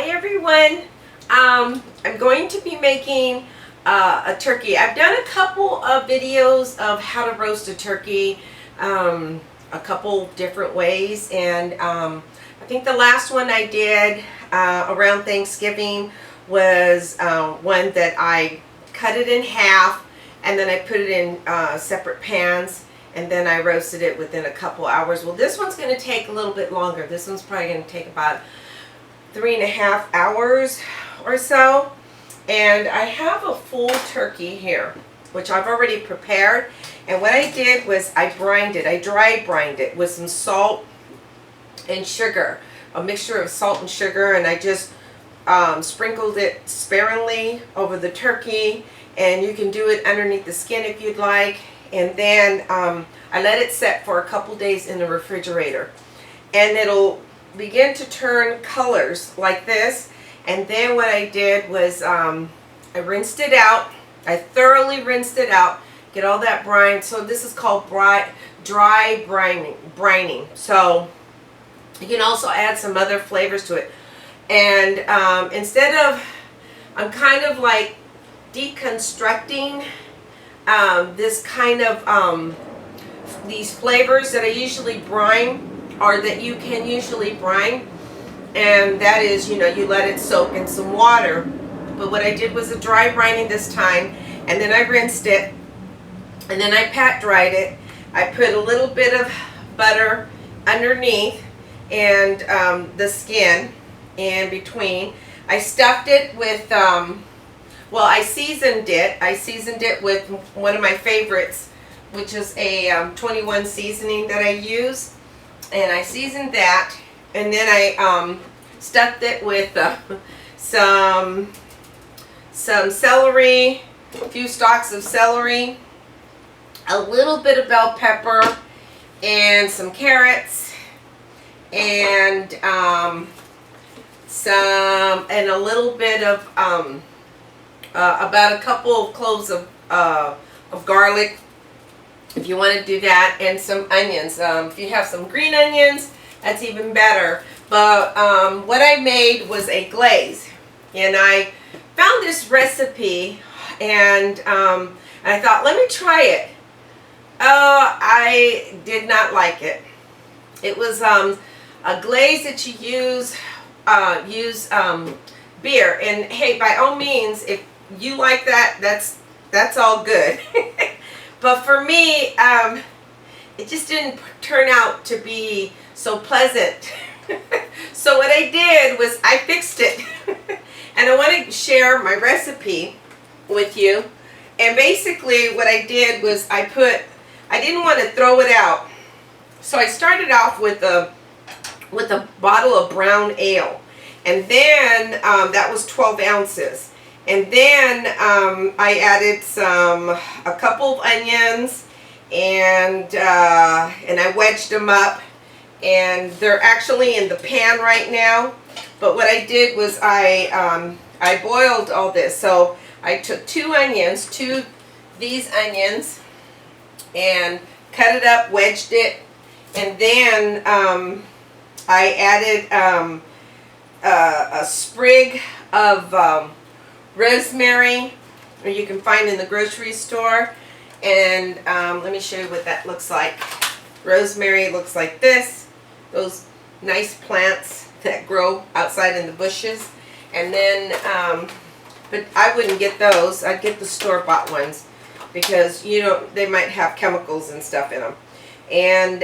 everyone. I'm going to be making a turkey. I've done a couple of videos of how to roast a turkey, a couple different ways, and I think the last one I did around Thanksgiving was one that I cut it in half and then I put it in separate pans, and then I roasted it within a couple hours. Well, this one's going to take a little bit longer. This one's probably going to take about 3.5 hours or so. And I have a full turkey here, which I've already prepared. And what I did was I brined it. I dry brined it with some salt and sugar, a mixture of salt and sugar, and I just sprinkled it sparingly over the turkey. And you can do it underneath the skin if you'd like. And then I let it set for a couple days in the refrigerator, and it'll begin to turn colors like this. And then what I did was I rinsed it out. I thoroughly rinsed it out, get all that brine. So this is called dry brining. So you can also add some other flavors to it. And instead of, I'm kind of like deconstructing this kind of these flavors that I usually brine, or that you can usually brine, and that is, you know, you let it soak in some water. But what I did was a dry brining this time, and then I rinsed it, and then I pat dried it. I put a little bit of butter underneath and the skin in between. I stuffed it with well, I seasoned it. I seasoned it with one of my favorites, which is a 21 seasoning that I use. And I seasoned that, and then I stuffed it with some celery, a few stalks of celery, a little bit of bell pepper, and some carrots, and a little bit of about a couple of cloves of garlic, if you want to do that, and some onions. If you have some green onions, that's even better. But what I made was a glaze, and I found this recipe, and I thought, let me try it. I did not like it. It was a glaze that you use beer, and hey, by all means, if you like that, that's all good. But for me, it just didn't turn out to be so pleasant. So what I did was I fixed it. And I want to share my recipe with you. And basically what I did was I didn't want to throw it out. So I started off with a bottle of brown ale. And then that was 12 ounces. And then I added a couple of onions, and I wedged them up, and they're actually in the pan right now. But what I did was I boiled all this. So I took two these onions, and cut it up, wedged it, and then I added a sprig of rosemary, or you can find in the grocery store. And let me show you what that looks like. Rosemary looks like this, those nice plants that grow outside in the bushes. And then but I wouldn't get those. I'd get the store-bought ones, because they might have chemicals and stuff in them. And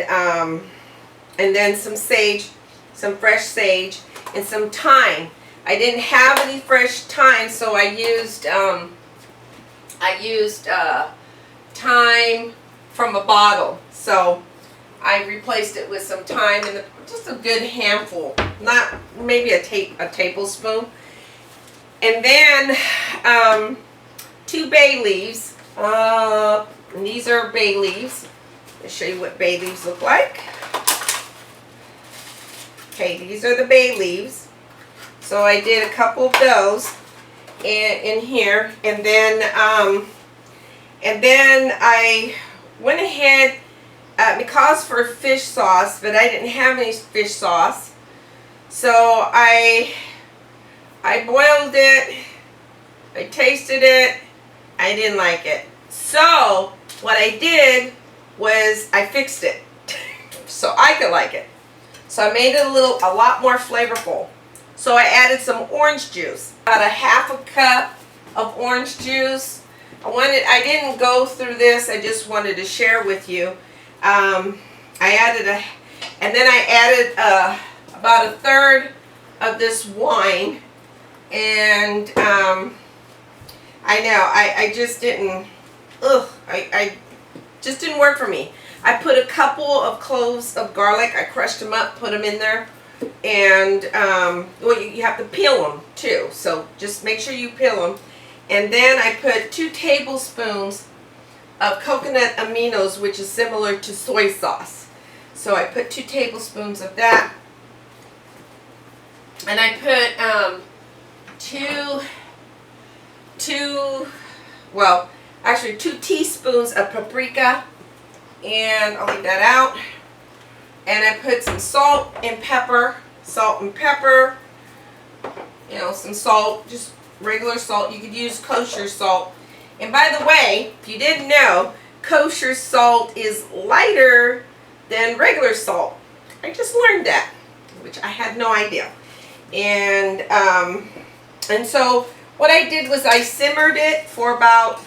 then some sage, some fresh sage, and some thyme. I didn't have any fresh thyme, so I used thyme from a bottle. So I replaced it with some thyme, and just a good handful, not maybe a tablespoon. And then 2 bay leaves. And these are bay leaves. I'll show you what bay leaves look like. Okay, these are the bay leaves. So I did a couple of those in here, and then I went ahead. It calls for fish sauce, but I didn't have any fish sauce, so I I boiled it, I tasted it, I didn't like it. So what I did was I fixed it so I could like it. So I made it a lot more flavorful. So I added some orange juice, about a half a cup of orange juice. I didn't go through this, I just wanted to share with you. And then I added about a third of this wine. And I know, I just didn't, I just didn't work for me. I put a couple of cloves of garlic, I crushed them up, put them in there. And, well, you have to peel them too, so just make sure you peel them. And then I put 2 tablespoons of coconut aminos, which is similar to soy sauce. So I put 2 tablespoons of that. And I put 2 teaspoons of paprika, and I'll leave that out. And I put some salt and pepper, you know, some salt, just regular salt. You could use kosher salt. And by the way, if you didn't know, kosher salt is lighter than regular salt. I just learned that, which I had no idea. And so what I did was I simmered it for about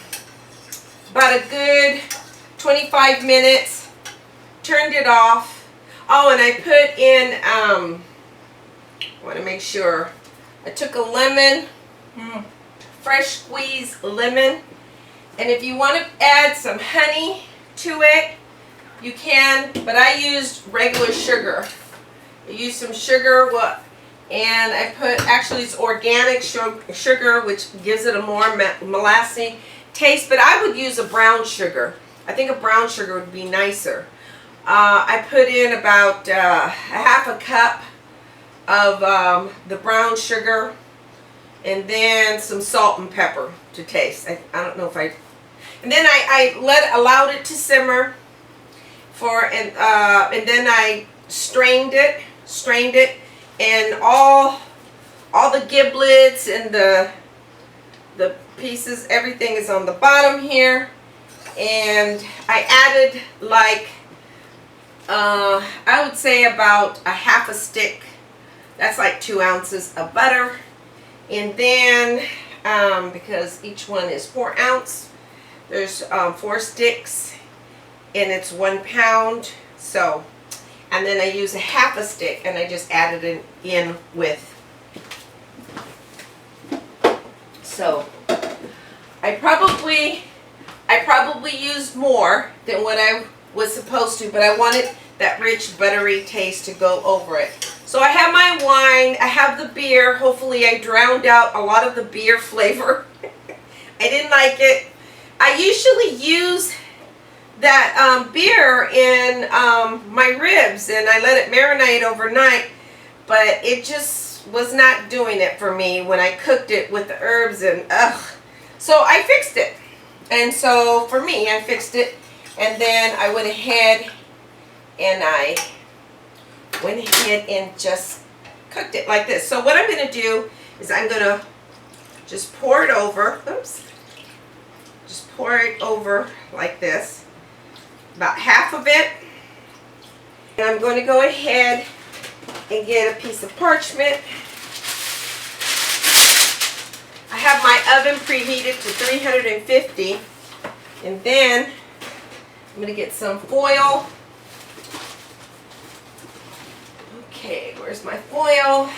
a good 25 minutes, turned it off. Oh, and I put in, I want to make sure, I took a lemon, fresh squeezed lemon, and if you want to add some honey to it, you can, but I used regular sugar. I used some sugar, and I put, actually it's organic sugar, which gives it a more molassy taste, but I would use a brown sugar. I think a brown sugar would be nicer. I put in about a half a cup of the brown sugar, and then some salt and pepper to taste. I don't know if I... And then I allowed it to simmer and then I strained it, and all the giblets and the pieces, everything is on the bottom here. And I added like, I would say about a half a stick. That's like 2 ounces of butter. And then, because each one is 4 ounces, there's 4 sticks, and it's 1 pound. So, and then I use a half a stick, and I just added it in with. So, I probably used more than what I was supposed to, but I wanted that rich buttery taste to go over it. So I have my wine, I have the beer. Hopefully I drowned out a lot of the beer flavor. I didn't like it. I usually use that beer in my ribs, and I let it marinate overnight, but it just was not doing it for me when I cooked it with the herbs, and so I fixed it. And so for me, I fixed it, and then I went ahead and just cooked it like this. So what I'm going to do is I'm going to just pour it over. Oops. Just pour it over like this. About half of it. And I'm going to go ahead and get a piece of parchment. I have my oven preheated to 350. And then I'm going to get some foil. Okay, where's my foil?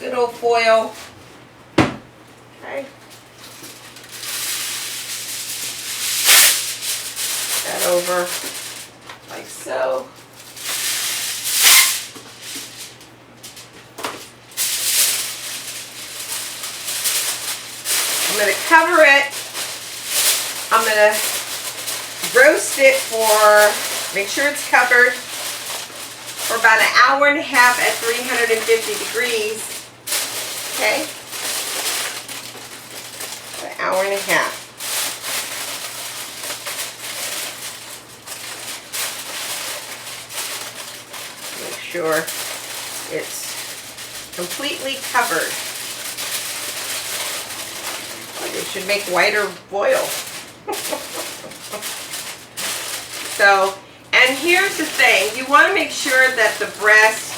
Good old foil. Okay. That over like so. I'm going to cover it. I'm going to roast it for, make sure it's covered, for about 1.5 hours at 350 degrees. Okay? 1.5 hours. Make sure it's completely covered. It should make whiter foil. So, and here's the thing. You want to make sure that the breast,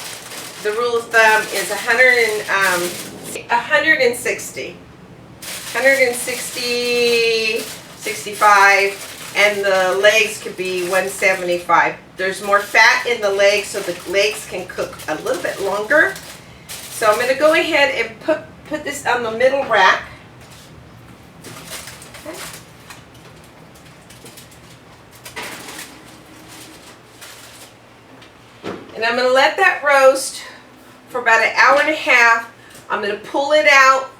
the rule of thumb is 160, 65, and the legs could be 175. There's more fat in the legs, so the legs can cook a little bit longer. So I'm going to go ahead and put this on the middle rack. And I'm going to let that roast for about an hour and a half. I'm going to pull it out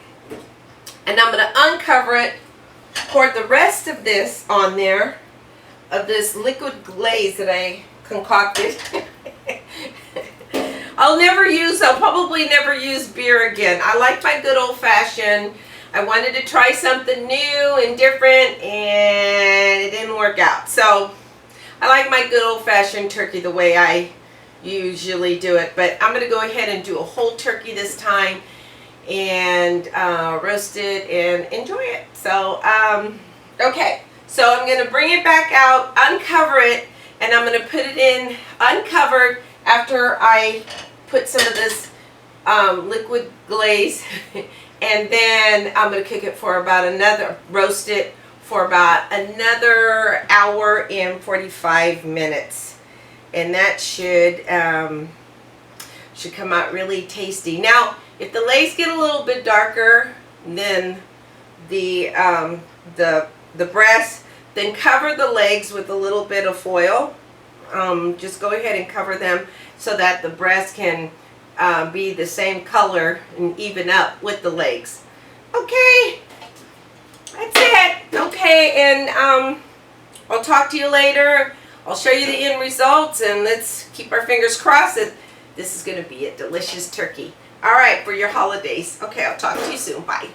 and I'm going to uncover it, pour the rest of this on there, of this liquid glaze that I concocted. I'll probably never use beer again. I like my good old-fashioned. I wanted to try something new and different and it didn't work out. So I like my good old-fashioned turkey the way I usually do it, but I'm going to go ahead and do a whole turkey this time and roast it and enjoy it. So okay, so I'm going to bring it back out, uncover it, and I'm going to put it in uncovered after I put some of this liquid glaze and then I'm going to cook it for about roast it for about another hour and 45 minutes. And that should come out really tasty. Now, if the legs get a little bit darker than the breast, then cover the legs with a little bit of foil. Just go ahead and cover them so that the breast can be the same color and even up with the legs. Okay, that's it. Okay, and I'll talk to you later. I'll show you the end results, and let's keep our fingers crossed that this is going to be a delicious turkey. All right, for your holidays. Okay, I'll talk to you soon. Bye.